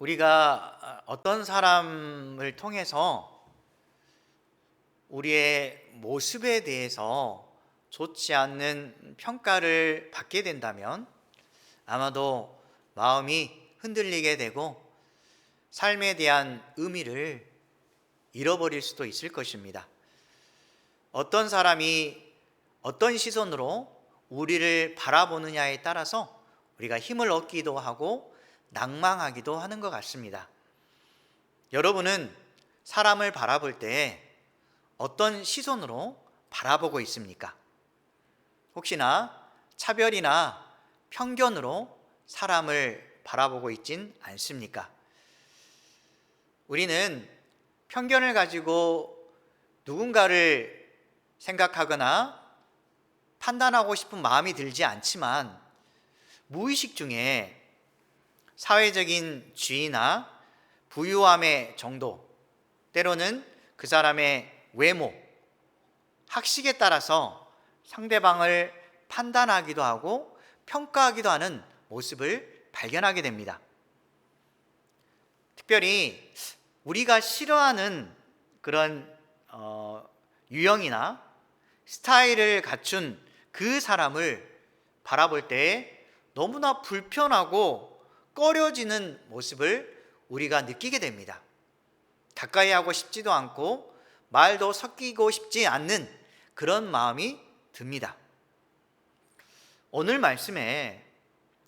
우리가 어떤 사람을 통해서 우리의 모습에 대해서 좋지 않는 평가를 받게 된다면 아마도 마음이 흔들리게 되고 삶에 대한 의미를 잃어버릴 수도 있을 것입니다. 어떤 사람이 어떤 시선으로 우리를 바라보느냐에 따라서 우리가 힘을 얻기도 하고 낭망하기도 하는 것 같습니다. 여러분은 사람을 바라볼 때 어떤 시선으로 바라보고 있습니까? 혹시나 차별이나 편견으로 사람을 바라보고 있진 않습니까? 우리는 편견을 가지고 누군가를 생각하거나 판단하고 싶은 마음이 들지 않지만 무의식 중에 사회적인 지위나 부유함의 정도, 때로는 그 사람의 외모, 학식에 따라서 상대방을 판단하기도 하고 평가하기도 하는 모습을 발견하게 됩니다. 특별히 우리가 싫어하는 그런 유형이나 스타일을 갖춘 그 사람을 바라볼 때 너무나 불편하고 꺼려지는 모습을 우리가 느끼게 됩니다. 가까이 하고 싶지도 않고 말도 섞이고 싶지 않는 그런 마음이 듭니다. 오늘 말씀에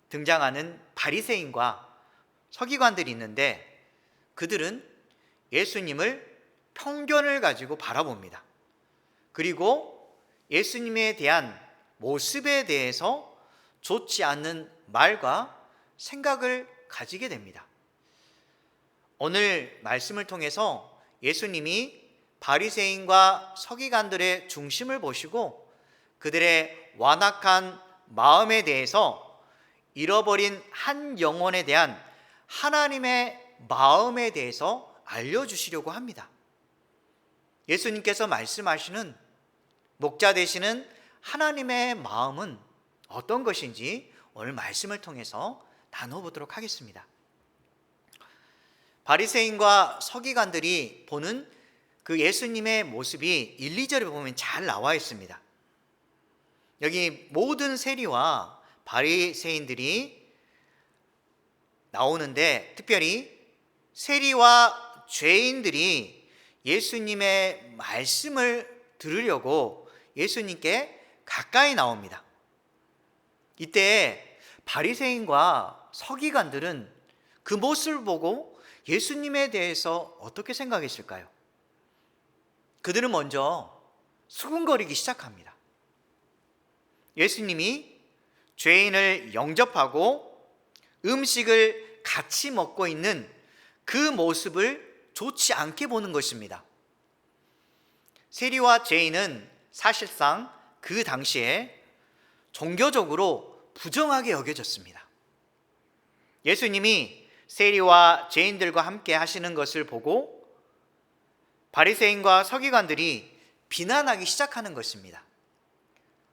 등장하는 바리새인과 서기관들이 있는데 그들은 예수님을 편견을 가지고 바라봅니다. 그리고 예수님에 대한 모습에 대해서 좋지 않는 말과 생각을 가지게 됩니다. 오늘 말씀을 통해서 예수님이 바리새인과 서기관들의 중심을 보시고 그들의 완악한 마음에 대해서 잃어버린 한 영혼에 대한 하나님의 마음에 대해서 알려주시려고 합니다. 예수님께서 말씀하시는 목자 되시는 하나님의 마음은 어떤 것인지 오늘 말씀을 통해서 나눠보도록 하겠습니다. 바리새인과 서기관들이 보는 그 예수님의 모습이 1, 2절에 보면 잘 나와 있습니다. 여기 모든 세리와 바리새인들이 나오는데 특별히 세리와 죄인들이 예수님의 말씀을 들으려고 예수님께 가까이 나옵니다. 이때 바리새인과 서기관들은 그 모습을 보고 예수님에 대해서 어떻게 생각했을까요? 그들은 먼저 수군거리기 시작합니다. 예수님이 죄인을 영접하고 음식을 같이 먹고 있는 그 모습을 좋지 않게 보는 것입니다. 세리와 죄인은 사실상 그 당시에 종교적으로 부정하게 여겨졌습니다. 예수님이 세리와 죄인들과 함께 하시는 것을 보고 바리새인과 서기관들이 비난하기 시작하는 것입니다.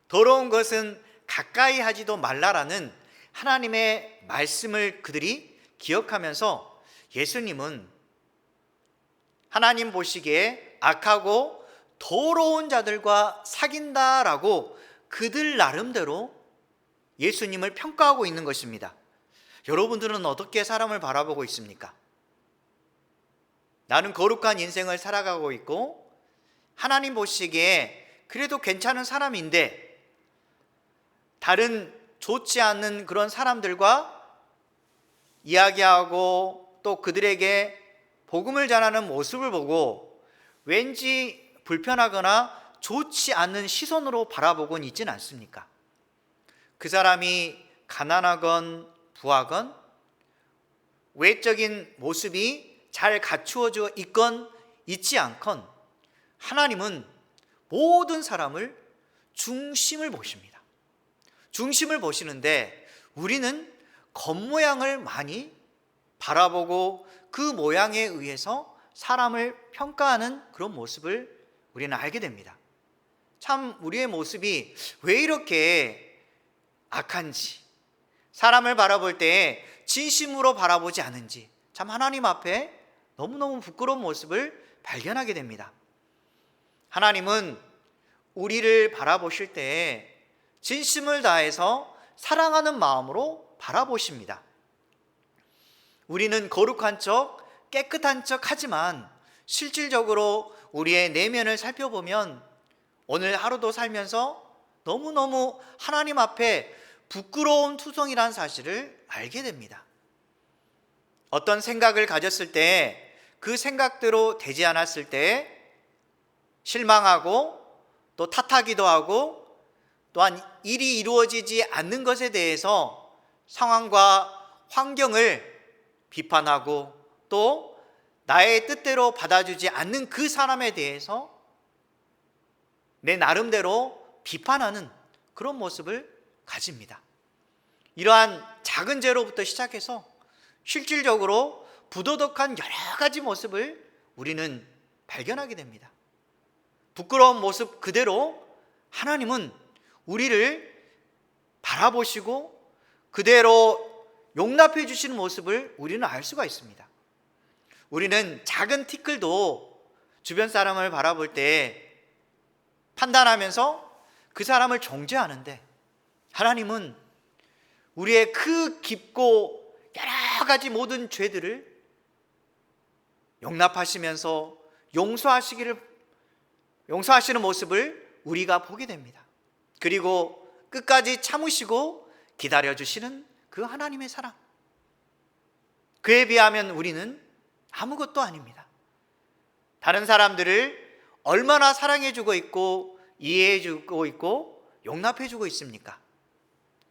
더러운 것은 가까이 하지도 말라라는 하나님의 말씀을 그들이 기억하면서 예수님은 하나님 보시기에 악하고 더러운 자들과 사귄다라고 그들 나름대로 예수님을 평가하고 있는 것입니다. 여러분들은 어떻게 사람을 바라보고 있습니까? 나는 거룩한 인생을 살아가고 있고 하나님 보시기에 그래도 괜찮은 사람인데 다른 좋지 않는 그런 사람들과 이야기하고 또 그들에게 복음을 전하는 모습을 보고 왠지 불편하거나 좋지 않는 시선으로 바라보곤 있지는 않습니까? 그 사람이 가난하건 부하건 외적인 모습이 잘 갖추어져 있건 있지 않건 하나님은 모든 사람을 중심을 보십니다. 중심을 보시는데 우리는 겉모양을 많이 바라보고 그 모양에 의해서 사람을 평가하는 그런 모습을 우리는 알게 됩니다. 참 우리의 모습이 왜 이렇게 악한지, 사람을 바라볼 때 진심으로 바라보지 않은지 참 하나님 앞에 너무너무 부끄러운 모습을 발견하게 됩니다. 하나님은 우리를 바라보실 때 진심을 다해서 사랑하는 마음으로 바라보십니다. 우리는 거룩한 척, 깨끗한 척 하지만 실질적으로 우리의 내면을 살펴보면 오늘 하루도 살면서 너무너무 하나님 앞에 부끄러운 투성이라는 사실을 알게 됩니다. 어떤 생각을 가졌을 때 그 생각대로 되지 않았을 때 실망하고 또 탓하기도 하고 또한 일이 이루어지지 않는 것에 대해서 상황과 환경을 비판하고 또 나의 뜻대로 받아주지 않는 그 사람에 대해서 내 나름대로 비판하는 그런 모습을 가집니다. 이러한 작은 죄로부터 시작해서 실질적으로 부도덕한 여러 가지 모습을 우리는 발견하게 됩니다. 부끄러운 모습 그대로 하나님은 우리를 바라보시고 그대로 용납해 주시는 모습을 우리는 알 수가 있습니다. 우리는 작은 티끌도 주변 사람을 바라볼 때 판단하면서 그 사람을 정죄하는데 하나님은 우리의 그 깊고 여러 가지 모든 죄들을 용납하시면서 용서하시는 모습을 우리가 보게 됩니다. 그리고 끝까지 참으시고 기다려주시는 그 하나님의 사랑, 그에 비하면 우리는 아무것도 아닙니다. 다른 사람들을 얼마나 사랑해주고 있고 이해해주고 있고 용납해주고 있습니까?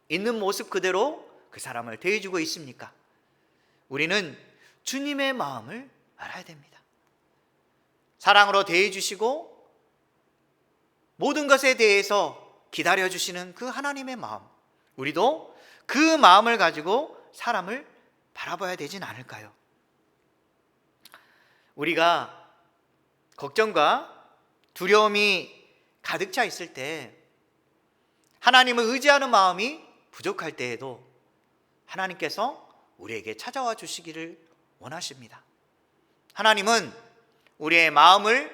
있는 모습 그대로 그 사람을 대해주고 있습니까? 우리는 주님의 마음을 알아야 됩니다. 사랑으로 대해주시고 모든 것에 대해서 기다려주시는 그 하나님의 마음, 우리도 그 마음을 가지고 사람을 바라봐야 되진 않을까요? 우리가 걱정과 두려움이 가득 차 있을 때, 하나님을 의지하는 마음이 부족할 때에도 하나님께서 우리에게 찾아와 주시기를 원하십니다. 하나님은 우리의 마음을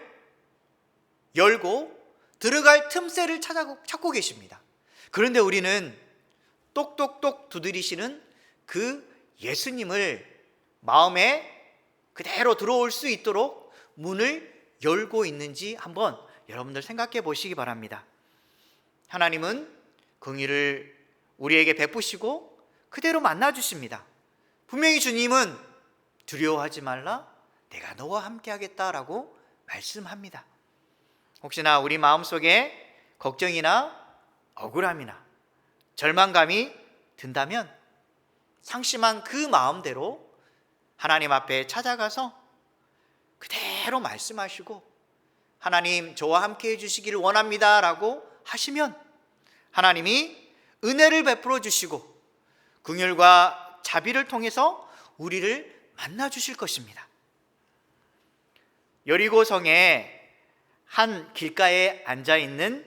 열고 들어갈 틈새를 찾고 계십니다. 그런데 우리는 똑똑똑 두드리시는 그 예수님을 마음에 그대로 들어올 수 있도록 문을 열고 있는지 한번 여러분들 생각해 보시기 바랍니다. 하나님은 긍휼을 우리에게 베푸시고 그대로 만나 주십니다. 분명히 주님은 두려워하지 말라, 내가 너와 함께 하겠다라고 말씀합니다. 혹시나 우리 마음속에 걱정이나 억울함이나 절망감이 든다면 상심한 그 마음대로 하나님 앞에 찾아가서 그대로 말씀하시고 하나님 저와 함께 해주시기를 원합니다 라고 하시면 하나님이 은혜를 베풀어 주시고 긍휼과 자비를 통해서 우리를 만나 주실 것입니다. 여리고성에 한 길가에 앉아있는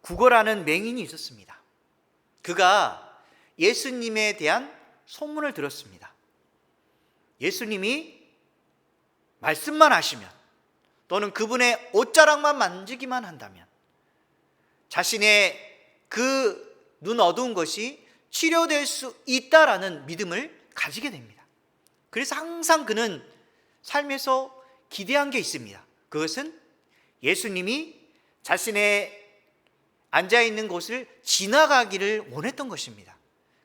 구거라는 맹인이 있었습니다. 그가 예수님에 대한 소문을 들었습니다. 예수님이 말씀만 하시면 또는 그분의 옷자락만 만지기만 한다면 자신의 그 눈 어두운 것이 치료될 수 있다라는 믿음을 가지게 됩니다. 그래서 항상 그는 삶에서 기대한 게 있습니다. 그것은 예수님이 자신의 앉아있는 곳을 지나가기를 원했던 것입니다.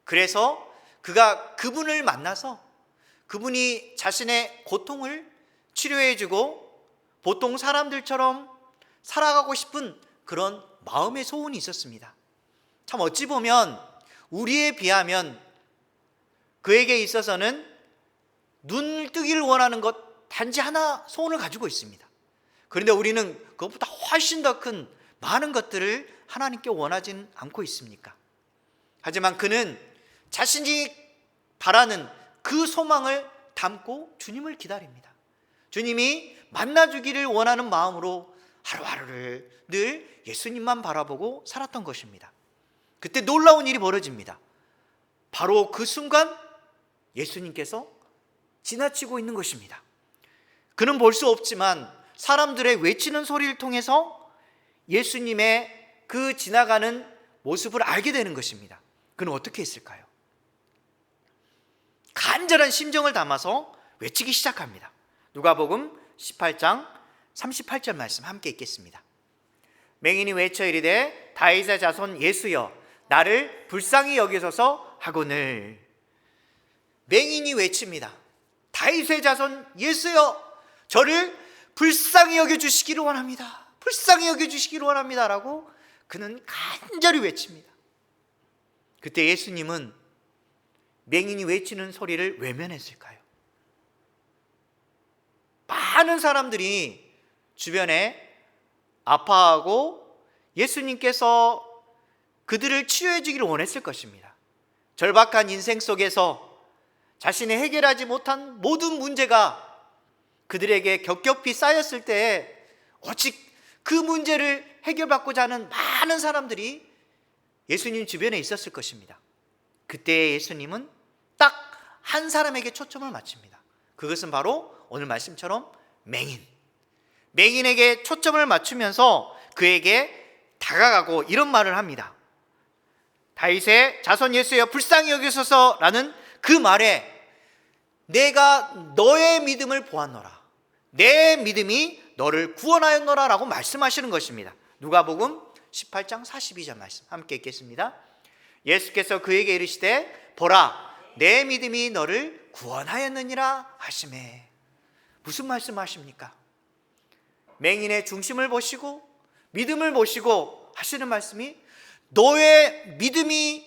그래서 그가 그분을 만나서 그분이 자신의 고통을 치료해주고 보통 사람들처럼 살아가고 싶은 그런 마음의 소원이 있었습니다. 참 어찌 보면 우리에 비하면 그에게 있어서는 눈을 뜨기를 원하는 것 단지 하나 소원을 가지고 있습니다. 그런데 우리는 그것보다 훨씬 더 큰 많은 것들을 하나님께 원하지는 않고 있습니까? 하지만 그는 자신이 바라는 그 소망을 담고 주님을 기다립니다. 주님이 만나주기를 원하는 마음으로 하루하루를 늘 예수님만 바라보고 살았던 것입니다. 그때 놀라운 일이 벌어집니다. 바로 그 순간 예수님께서 지나치고 있는 것입니다. 그는 볼 수 없지만 사람들의 외치는 소리를 통해서 예수님의 그 지나가는 모습을 알게 되는 것입니다. 그는 어떻게 했을까요? 간절한 심정을 담아서 외치기 시작합니다. 누가복음 18장 38절 말씀 함께 읽겠습니다. 맹인이 외쳐 이르되 다윗의 자손 예수여 나를 불쌍히 여기소서 하거늘. 맹인이 외칩니다. 다윗의 자손 예수여 저를 불쌍히 여겨주시기를 원합니다. 불쌍히 여겨주시기를 원합니다 라고 그는 간절히 외칩니다. 그때 예수님은 맹인이 외치는 소리를 외면했을까요? 많은 사람들이 주변에 아파하고 예수님께서 그들을 치유해 주기를 원했을 것입니다. 절박한 인생 속에서 자신이 해결하지 못한 모든 문제가 그들에게 겹겹이 쌓였을 때에 오직 그 문제를 해결받고자 하는 많은 사람들이 예수님 주변에 있었을 것입니다. 그때 예수님은 딱 한 사람에게 초점을 맞춥니다. 그것은 바로 오늘 말씀처럼 맹인에게 초점을 맞추면서 그에게 다가가고 이런 말을 합니다. 다윗의 자손 예수여 불쌍히 여기소서라는 그 말에 내가 너의 믿음을 보았노라, 내 믿음이 너를 구원하였노라 라고 말씀하시는 것입니다. 누가복음 18장 42절 말씀 함께 읽겠습니다. 예수께서 그에게 이르시되 보라 내 믿음이 너를 구원하였느니라 하시매. 무슨 말씀하십니까? 맹인의 중심을 보시고 믿음을 보시고 하시는 말씀이 너의 믿음이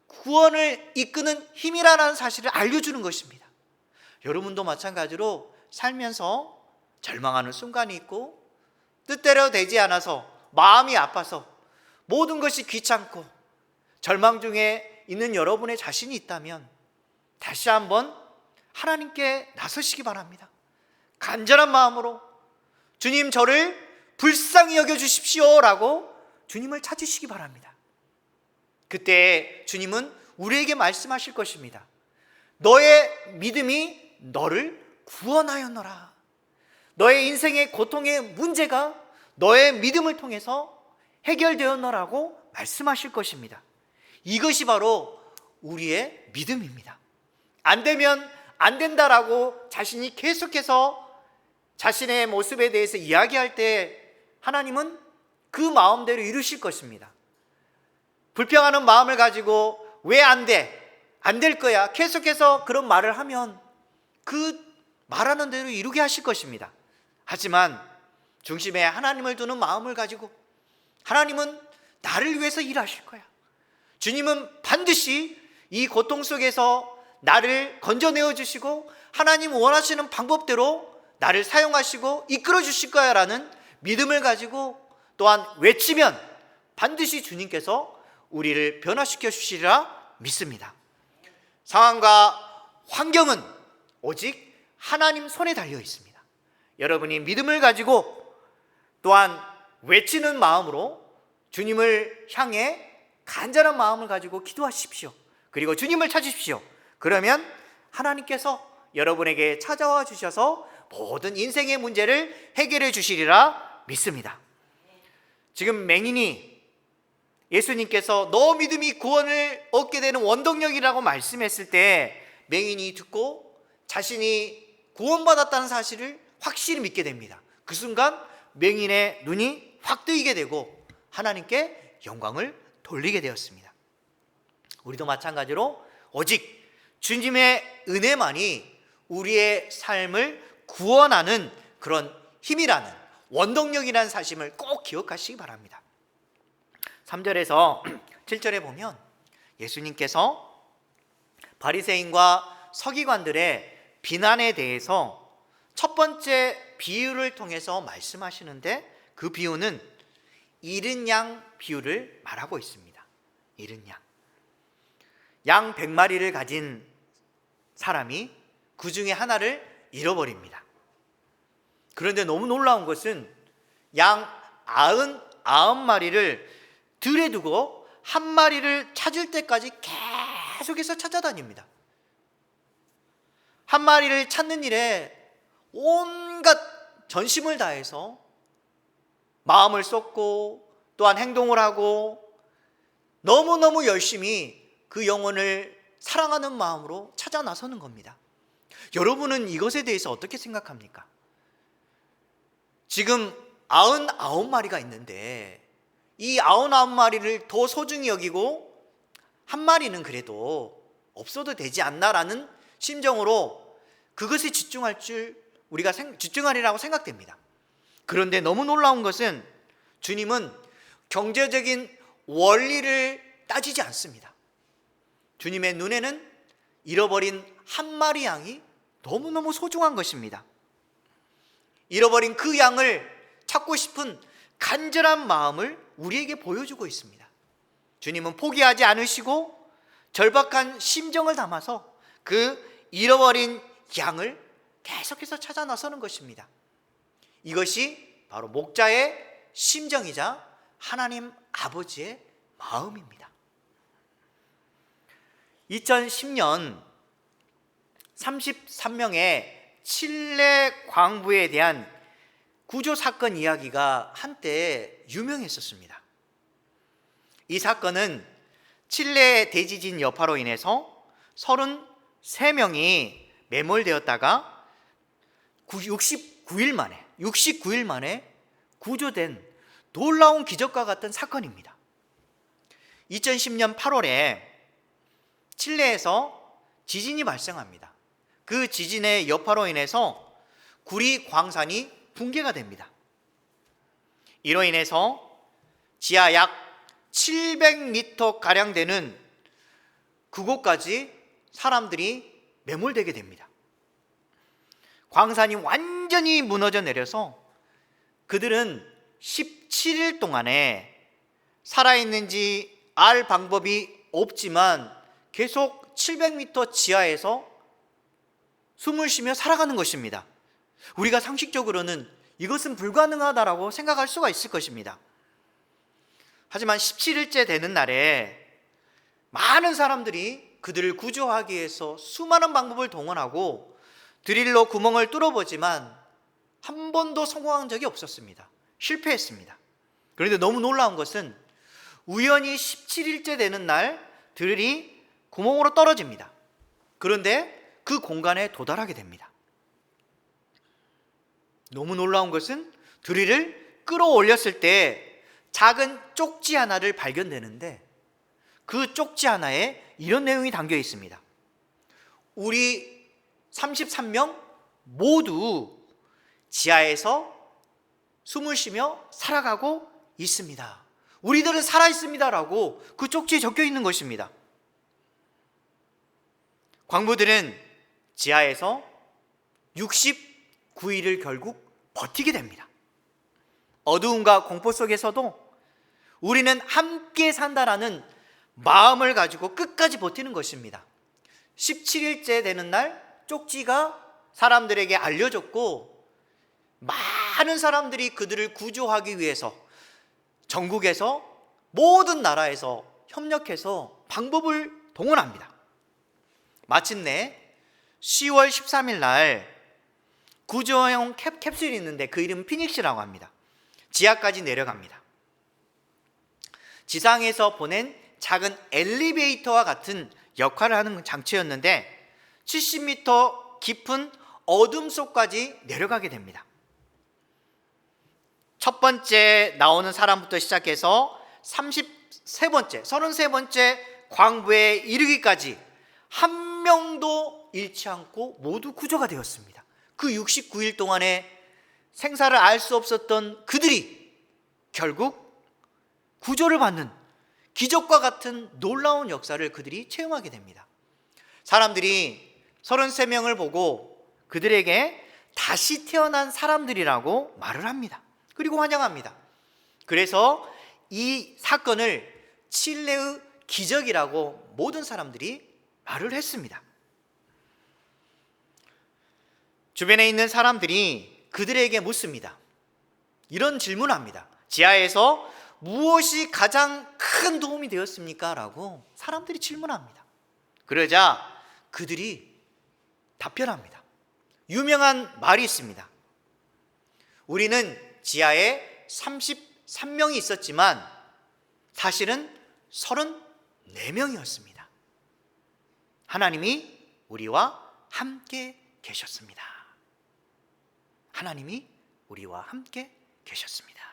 구원을 이끄는 힘이라는 사실을 알려주는 것입니다. 여러분도 마찬가지로 살면서 절망하는 순간이 있고 뜻대로 되지 않아서 마음이 아파서 모든 것이 귀찮고 절망 중에 있는 여러분의 자신이 있다면 다시 한번 하나님께 나서시기 바랍니다. 간절한 마음으로 주님 저를 불쌍히 여겨주십시오 라고 주님을 찾으시기 바랍니다. 그때 주님은 우리에게 말씀하실 것입니다. 너의 믿음이 너를 구원하였노라. 너의 인생의 고통의 문제가 너의 믿음을 통해서 해결되었노라고 말씀하실 것입니다. 이것이 바로 우리의 믿음입니다. 안 되면 안 된다라고 자신이 계속해서 자신의 모습에 대해서 이야기할 때 하나님은 그 마음대로 이루실 것입니다. 불평하는 마음을 가지고 왜 안 돼? 안 될 거야. 계속해서 그런 말을 하면 그 말하는 대로 이루게 하실 것입니다. 하지만 중심에 하나님을 두는 마음을 가지고 하나님은 나를 위해서 일하실 거야. 주님은 반드시 이 고통 속에서 나를 건져내어 주시고 하나님 원하시는 방법대로 나를 사용하시고 이끌어 주실 거야 라는 믿음을 가지고 또한 외치면 반드시 주님께서 우리를 변화시켜 주시리라 믿습니다. 상황과 환경은 오직 하나님 손에 달려 있습니다. 여러분이 믿음을 가지고 또한 외치는 마음으로 주님을 향해 간절한 마음을 가지고 기도하십시오. 그리고 주님을 찾으십시오. 그러면 하나님께서 여러분에게 찾아와 주셔서 모든 인생의 문제를 해결해 주시리라 믿습니다. 지금 맹인이 예수님께서 너 믿음이 구원을 얻게 되는 원동력이라고 말씀했을 때 맹인이 듣고 자신이 구원받았다는 사실을 확실히 믿게 됩니다. 그 순간 맹인의 눈이 확 뜨이게 되고 하나님께 영광을 돌리게 되었습니다. 우리도 마찬가지로 오직 주님의 은혜만이 우리의 삶을 구원하는 그런 힘이라는 원동력이라는 사실을 꼭 기억하시기 바랍니다. 3절에서 7절에 보면 예수님께서 바리새인과 서기관들의 비난에 대해서 첫 번째 비유를 통해서 말씀하시는데 그 비유는 잃은 양 비유를 말하고 있습니다. 잃은 양 100마리를 가진 사람이 그 중에 하나를 잃어버립니다. 그런데 너무 놀라운 것은 양 99마리를 들에 두고 한 마리를 찾을 때까지 계속해서 찾아다닙니다. 한 마리를 찾는 일에 온갖 전심을 다해서 마음을 쏟고 또한 행동을 하고 너무너무 열심히 그 영혼을 사랑하는 마음으로 찾아 나서는 겁니다. 여러분은 이것에 대해서 어떻게 생각합니까? 지금 99마리가 있는데 이 99마리를 더 소중히 여기고 한 마리는 그래도 없어도 되지 않나라는 심정으로 그것에 집중하리라고 생각됩니다. 그런데 너무 놀라운 것은 주님은 경제적인 원리를 따지지 않습니다. 주님의 눈에는 잃어버린 한 마리 양이 너무너무 소중한 것입니다. 잃어버린 그 양을 찾고 싶은 간절한 마음을 우리에게 보여주고 있습니다. 주님은 포기하지 않으시고 절박한 심정을 담아서 그 잃어버린 양을 계속해서 찾아 나서는 것입니다. 이것이 바로 목자의 심정이자 하나님 아버지의 마음입니다. 2010년 33명의 칠레 광부에 대한 구조 사건 이야기가 한때 유명했었습니다. 이 사건은 칠레 대지진 여파로 인해서 33명이 매몰되었다가 69일 만에 구조된 놀라운 기적과 같은 사건입니다. 2010년 8월에 칠레에서 지진이 발생합니다. 그 지진의 여파로 인해서 구리 광산이 붕괴가 됩니다. 이로 인해서 지하 약 700m 가량 되는 그곳까지 사람들이 매몰되게 됩니다. 광산이 완전히 무너져 내려서 그들은 17일 동안에 살아있는지 알 방법이 없지만 계속 700m 지하에서 숨을 쉬며 살아가는 것입니다. 우리가 상식적으로는 이것은 불가능하다라고 생각할 수가 있을 것입니다. 하지만 17일째 되는 날에 많은 사람들이 그들을 구조하기 위해서 수많은 방법을 동원하고 드릴로 구멍을 뚫어보지만 한 번도 성공한 적이 없었습니다. 실패했습니다. 그런데 너무 놀라운 것은 우연히 17일째 되는 날 드릴이 구멍으로 떨어집니다. 그런데 그 공간에 도달하게 됩니다. 너무 놀라운 것은 드릴을 끌어올렸을 때 작은 쪽지 하나를 발견되는데 그 쪽지 하나에 이런 내용이 담겨 있습니다. 우리 33명 모두 지하에서 숨을 쉬며 살아가고 있습니다. 우리들은 살아 있습니다라고 그 쪽지에 적혀 있는 것입니다. 광부들은 지하에서 69일을 결국 버티게 됩니다. 어두움과 공포 속에서도 우리는 함께 산다라는 마음을 가지고 끝까지 버티는 것입니다. 17일째 되는 날 쪽지가 사람들에게 알려졌고 많은 사람들이 그들을 구조하기 위해서 전국에서 모든 나라에서 협력해서 방법을 동원합니다. 마침내 10월 13일 날 구조용 캡슐이 있는데 그 이름은 피닉스라고 합니다. 지하까지 내려갑니다. 지상에서 보낸 작은 엘리베이터와 같은 역할을 하는 장치였는데 70m 깊은 어둠 속까지 내려가게 됩니다. 첫 번째 나오는 사람부터 시작해서 33번째 광부에 이르기까지 한 명도 잃지 않고 모두 구조가 되었습니다. 그 69일 동안에 생사를 알 수 없었던 그들이 결국 구조를 받는 기적과 같은 놀라운 역사를 그들이 체험하게 됩니다. 사람들이 33명을 보고 그들에게 다시 태어난 사람들이라고 말을 합니다. 그리고 환영합니다. 그래서 이 사건을 칠레의 기적이라고 모든 사람들이 말을 했습니다. 주변에 있는 사람들이 그들에게 묻습니다. 이런 질문을 합니다. 지하에서 무엇이 가장 큰 도움이 되었습니까? 라고 사람들이 질문합니다. 그러자 그들이 답변합니다. 유명한 말이 있습니다. 우리는 지하에 33명이 있었지만 사실은 34명이었습니다. 하나님이 우리와 함께 계셨습니다. 하나님이 우리와 함께 계셨습니다.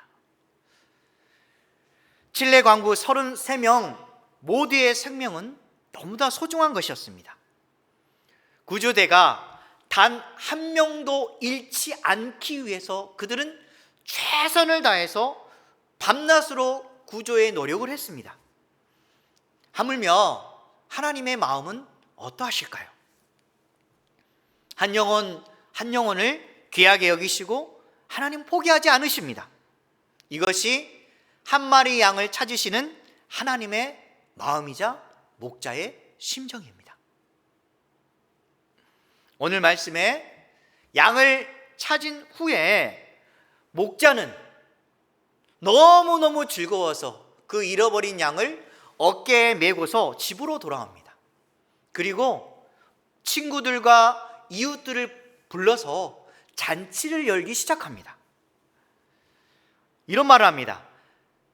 칠레 광부 33명 모두의 생명은 너무나 소중한 것이었습니다. 구조대가 단 한 명도 잃지 않기 위해서 그들은 최선을 다해서 밤낮으로 구조에 노력을 했습니다. 하물며 하나님의 마음은 어떠하실까요? 한 영혼을 귀하게 여기시고 하나님 포기하지 않으십니다. 이것이 한 마리 양을 찾으시는 하나님의 마음이자 목자의 심정입니다. 오늘 말씀에 양을 찾은 후에 목자는 너무너무 즐거워서 그 잃어버린 양을 어깨에 메고서 집으로 돌아옵니다. 그리고 친구들과 이웃들을 불러서 잔치를 열기 시작합니다. 이런 말을 합니다.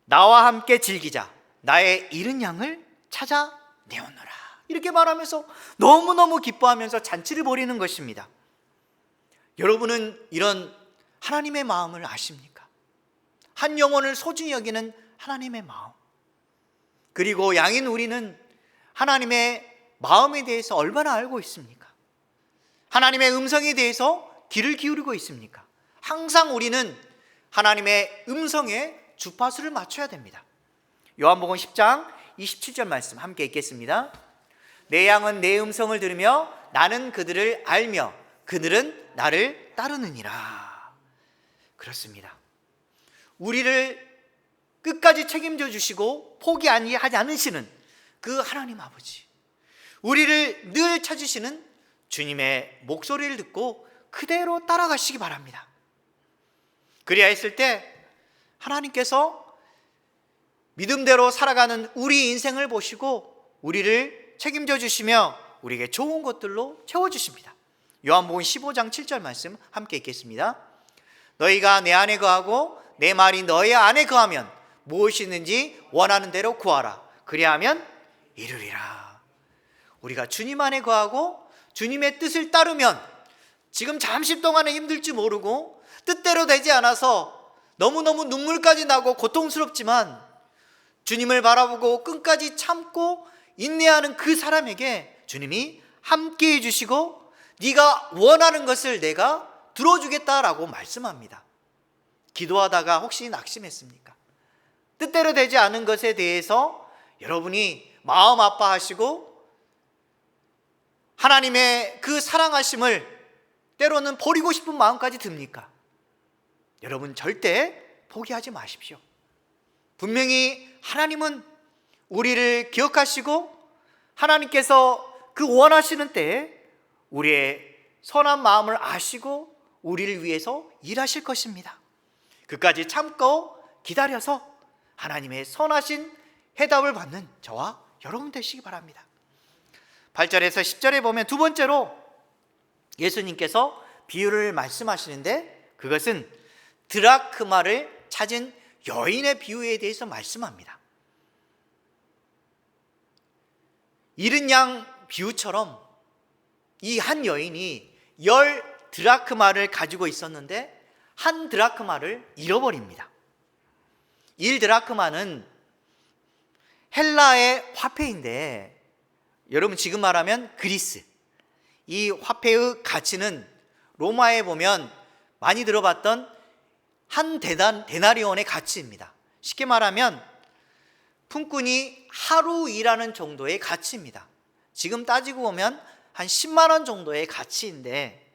나와 함께 즐기자. 나의 잃은 양을 찾아내오너라. 이렇게 말하면서 너무너무 기뻐하면서 잔치를 벌이는 것입니다. 여러분은 이런 하나님의 마음을 아십니까? 한 영혼을 소중히 여기는 하나님의 마음. 그리고 양인 우리는 하나님의 마음에 대해서 얼마나 알고 있습니까? 하나님의 음성에 대해서 귀를 기울이고 있습니까? 항상 우리는 하나님의 음성에 주파수를 맞춰야 됩니다. 요한복음 10장 27절 말씀 함께 읽겠습니다. 내 양은 내 음성을 들으며 나는 그들을 알며 그들은 나를 따르느니라. 그렇습니다. 우리를 끝까지 책임져 주시고 포기하지 않으시는 그 하나님 아버지, 우리를 늘 찾으시는 주님의 목소리를 듣고 그대로 따라가시기 바랍니다. 그리야 했을 때 하나님께서 믿음대로 살아가는 우리 인생을 보시고 우리를 책임져 주시며 우리에게 좋은 것들로 채워주십니다. 요한복음 15장 7절 말씀 함께 읽겠습니다. 너희가 내 안에 거하고 내 말이 너희 안에 거하면 무엇이든지 원하는 대로 구하라. 그리하면 이루리라. 우리가 주님 안에 거하고 주님의 뜻을 따르면 지금 잠시 동안은 힘들지 모르고 뜻대로 되지 않아서 너무너무 눈물까지 나고 고통스럽지만 주님을 바라보고 끝까지 참고 인내하는 그 사람에게 주님이 함께 해주시고 네가 원하는 것을 내가 들어주겠다라고 말씀합니다. 기도하다가 혹시 낙심했습니까? 뜻대로 되지 않은 것에 대해서 여러분이 마음 아파하시고 하나님의 그 사랑하심을 때로는 버리고 싶은 마음까지 듭니까? 여러분 절대 포기하지 마십시오. 분명히 하나님은 우리를 기억하시고 하나님께서 그 원하시는 때에 우리의 선한 마음을 아시고 우리를 위해서 일하실 것입니다. 그까지 참고 기다려서 하나님의 선하신 해답을 받는 저와 여러분 되시기 바랍니다. 8절에서 10절에 보면 두 번째로 예수님께서 비유를 말씀하시는데 그것은 드라크마를 찾은 여인의 비유에 대해서 말씀합니다. 잃은 양 비유처럼 이 한 여인이 10드라크마를 가지고 있었는데 한 드라크마를 잃어버립니다. 1드라크마는 헬라의 화폐인데 여러분 지금 말하면 그리스, 이 화폐의 가치는 로마에 보면 많이 들어봤던 한 데나리온의 가치입니다. 쉽게 말하면 품꾼이 하루 일하는 정도의 가치입니다. 지금 따지고 보면 한 10만 원 정도의 가치인데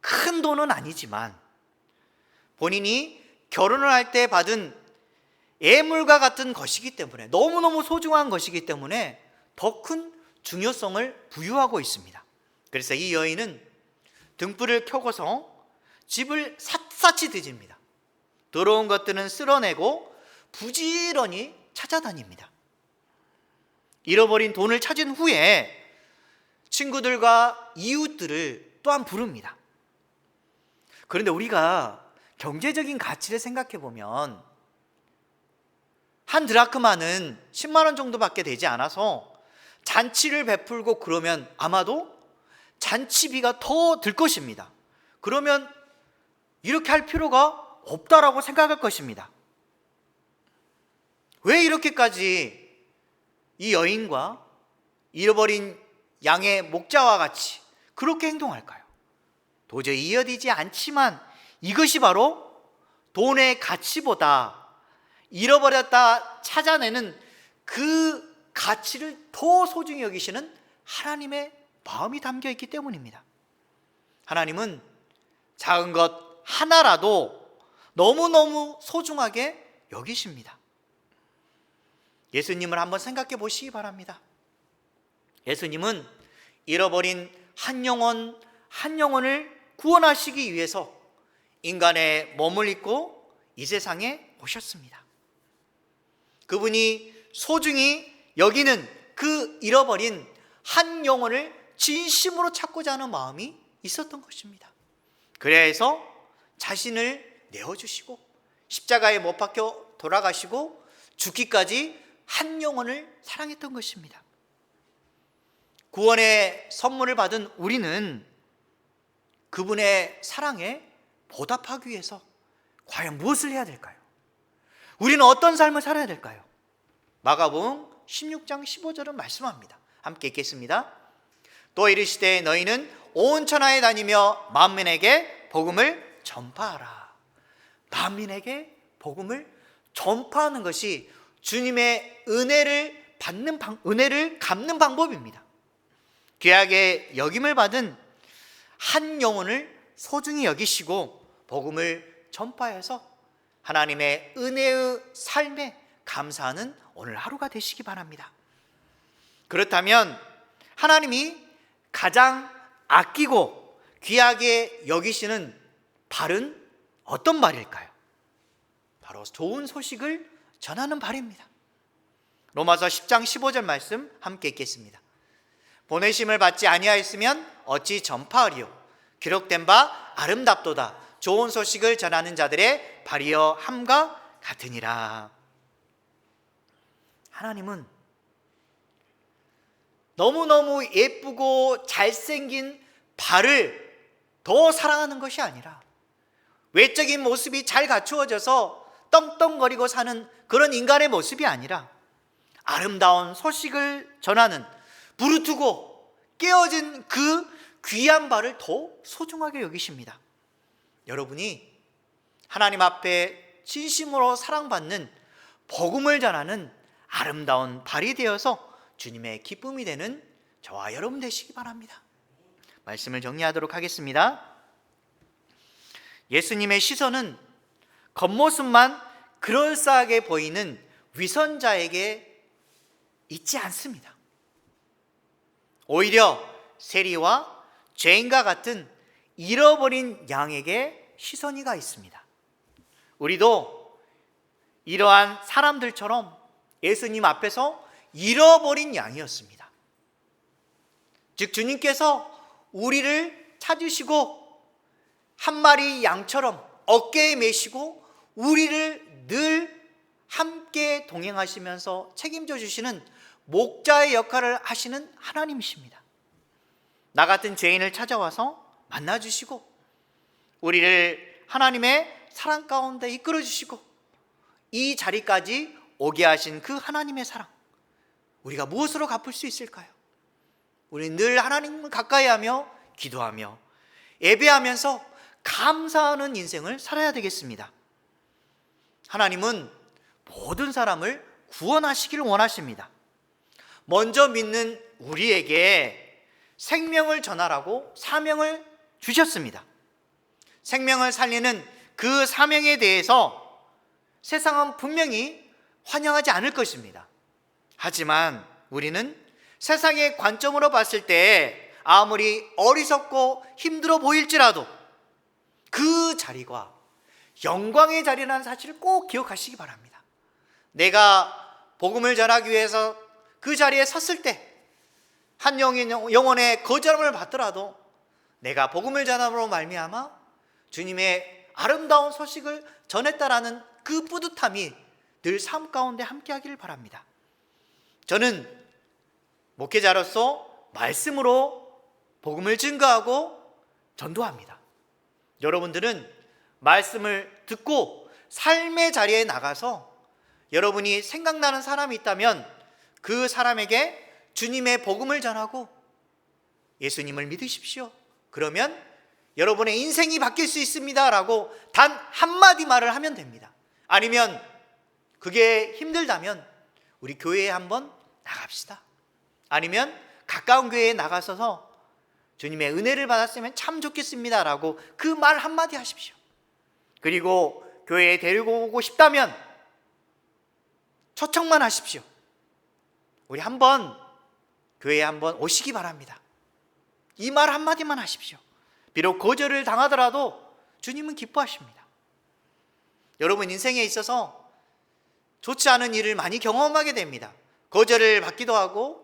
큰 돈은 아니지만 본인이 결혼을 할 때 받은 예물과 같은 것이기 때문에 너무너무 소중한 것이기 때문에 더 큰 중요성을 부여하고 있습니다. 그래서 이 여인은 등불을 켜고서 집을 샅샅이 뒤집니다. 더러운 것들은 쓸어내고 부지런히 찾아다닙니다. 잃어버린 돈을 찾은 후에 친구들과 이웃들을 또한 부릅니다. 그런데 우리가 경제적인 가치를 생각해 보면 한 드라크마는 10만 원 정도밖에 되지 않아서 잔치를 베풀고 그러면 아마도 잔치비가 더 들 것입니다. 그러면 이렇게 할 필요가 없다라고 생각할 것입니다. 왜 이렇게까지 이 여인과 잃어버린 양의 목자와 같이 그렇게 행동할까요? 도저히 이해되지 않지만 이것이 바로 돈의 가치보다 잃어버렸다 찾아내는 그 가치를 더 소중히 여기시는 하나님의 마음이 담겨 있기 때문입니다. 하나님은 작은 것 하나라도 너무너무 소중하게 여기십니다. 예수님을 한번 생각해 보시기 바랍니다. 예수님은 잃어버린 한 영혼을 구원하시기 위해서 인간의 몸을 입고 이 세상에 오셨습니다. 그분이 소중히 여기는 그 잃어버린 한 영혼을 진심으로 찾고자 하는 마음이 있었던 것입니다. 그래서 자신을 내어주시고 십자가에 못 박혀 돌아가시고 죽기까지 한 영혼을 사랑했던 것입니다. 구원의 선물을 받은 우리는 그분의 사랑에 보답하기 위해서 과연 무엇을 해야 될까요? 우리는 어떤 삶을 살아야 될까요? 마가복음 16장 15절은 말씀합니다. 함께 읽겠습니다. 또 이르시되 너희는 온 천하에 다니며 만민에게 복음을 전파하라. 만민에게 복음을 전파하는 것이 주님의 은혜를 갚는 방법입니다. 귀하게 여김을 받은 한 영혼을 소중히 여기시고 복음을 전파해서 하나님의 은혜의 삶에 감사하는 오늘 하루가 되시기 바랍니다. 그렇다면 하나님이 가장 아끼고 귀하게 여기시는 발은 어떤 발일까요? 바로 좋은 소식을 전하는 발입니다. 로마서 10장 15절 말씀 함께 읽겠습니다. 보내심을 받지 아니하였으면 어찌 전파하리요? 기록된 바 아름답도다. 좋은 소식을 전하는 자들의 발이여 함과 같으니라. 하나님은 너무너무 예쁘고 잘생긴 발을 더 사랑하는 것이 아니라 외적인 모습이 잘 갖추어져서 떵떵거리고 사는 그런 인간의 모습이 아니라 아름다운 소식을 전하는 부르트고 깨어진 그 귀한 발을 더 소중하게 여기십니다. 여러분이 하나님 앞에 진심으로 사랑받는 복음을 전하는 아름다운 발이 되어서 주님의 기쁨이 되는 저와 여러분 되시기 바랍니다. 말씀을 정리하도록 하겠습니다. 예수님의 시선은 겉모습만 그럴싸하게 보이는 위선자에게 있지 않습니다. 오히려 세리와 죄인과 같은 잃어버린 양에게 시선이 가 있습니다. 우리도 이러한 사람들처럼 예수님 앞에서 잃어버린 양이었습니다. 즉 주님께서 우리를 찾으시고 한 마리 양처럼 어깨에 메시고 우리를 늘 함께 동행하시면서 책임져 주시는 목자의 역할을 하시는 하나님이십니다. 나 같은 죄인을 찾아와서 만나주시고 우리를 하나님의 사랑 가운데 이끌어 주시고 이 자리까지 오게 하신 그 하나님의 사랑, 우리가 무엇으로 갚을 수 있을까요? 우리는 늘 하나님을 가까이 하며 기도하며 예배하면서 감사하는 인생을 살아야 되겠습니다. 하나님은 모든 사람을 구원하시기를 원하십니다. 먼저 믿는 우리에게 생명을 전하라고 사명을 주셨습니다. 생명을 살리는 그 사명에 대해서 세상은 분명히 환영하지 않을 것입니다. 하지만 우리는 세상의 관점으로 봤을 때 아무리 어리석고 힘들어 보일지라도 그 자리가 영광의 자리라는 사실을 꼭 기억하시기 바랍니다. 내가 복음을 전하기 위해서 그 자리에 섰을 때 한 영혼의 거절함을 받더라도 내가 복음을 전함으로 말미암아 주님의 아름다운 소식을 전했다라는 그 뿌듯함이 늘 삶 가운데 함께하기를 바랍니다. 저는 목회자로서 말씀으로 복음을 증거하고 전도합니다. 여러분들은 말씀을 듣고 삶의 자리에 나가서 여러분이 생각나는 사람이 있다면 그 사람에게 주님의 복음을 전하고 예수님을 믿으십시오. 그러면 여러분의 인생이 바뀔 수 있습니다 라고 단 한마디 말을 하면 됩니다. 아니면 그게 힘들다면 우리 교회에 한번 나갑시다. 아니면 가까운 교회에 나가서서 주님의 은혜를 받았으면 참 좋겠습니다 라고 그 말 한마디 하십시오. 그리고 교회에 데리고 오고 싶다면 초청만 하십시오. 우리 한번 교회에 한번 오시기 바랍니다. 이 말 한마디만 하십시오. 비록 거절을 당하더라도 주님은 기뻐하십니다. 여러분 인생에 있어서 좋지 않은 일을 많이 경험하게 됩니다. 거절을 받기도 하고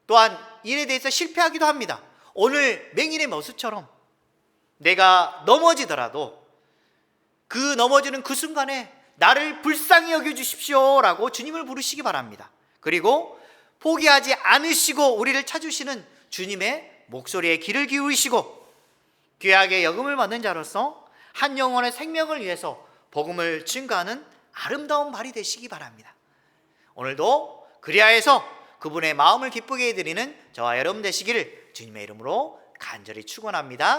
또한 일에 대해서 실패하기도 합니다. 오늘 맹인의 모습처럼 내가 넘어지더라도 그 넘어지는 그 순간에 나를 불쌍히 여겨주십시오 라고 주님을 부르시기 바랍니다. 그리고 포기하지 않으시고 우리를 찾으시는 주님의 목소리에 귀를 기울이시고 귀하게 여금을 받는 자로서 한 영혼의 생명을 위해서 복음을 증거하는 아름다운 발이 되시기 바랍니다. 오늘도 그리하여서 그분의 마음을 기쁘게 해드리는 저와 여러분 되시기를 주님의 이름으로 간절히 축원합니다.